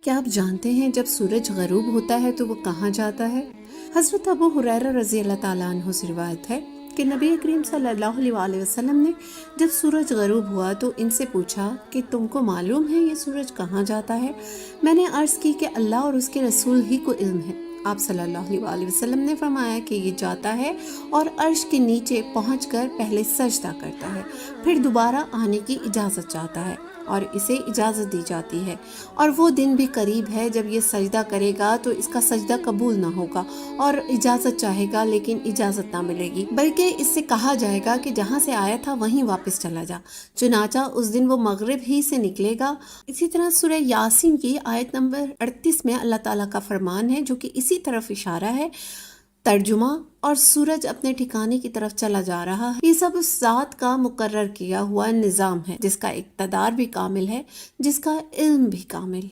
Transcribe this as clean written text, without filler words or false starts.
क्या आप जानते हैं जब सूरज गरूब होता है तो वो कहाँ जाता है? हज़रत अबू हुरैरा रज़ी अल्लाह ताला अन्हु से रिवायत है कि नबी करीम सल्लल्लाहु अलैहि वसल्लम ने जब सूरज गरूब हुआ तो इनसे पूछा कि तुमको मालूम है ये सूरज कहाँ जाता है? मैंने अर्ज़ की कि अल्लाह और उसके रसूल ही को इल्म है। आप सल्लल्लाहु अलैहि वसल्लम ने फरमाया कि ये जाता है और अर्श के नीचे पहुंचकर पहले सजदा करता है, फिर दोबारा आने की इजाज़त चाहता है और इसे इजाज़त दी जाती है। और वो दिन भी करीब है जब ये सजदा करेगा तो इसका सजदा कबूल ना होगा और इजाज़त चाहेगा लेकिन इजाज़त ना मिलेगी, बल्कि इससे कहा जाएगा कि जहाँ से आया था वहीं वापस चला जा। चुनाचा उस दिन वो मगरिब ही से निकलेगा। इसी तरह सूरह यासीन की आयत नंबर 38 में अल्लाह ताला का फरमान है जो कि इसी तरफ इशारा है। तर्जुमा और सूरज अपने ठिकाने की तरफ चला जा रहा है। ये सब उस ज़ात का मुकर्रर किया हुआ निज़ाम है जिसका इक़्तिदार भी कामिल है, जिसका इल्म भी कामिल।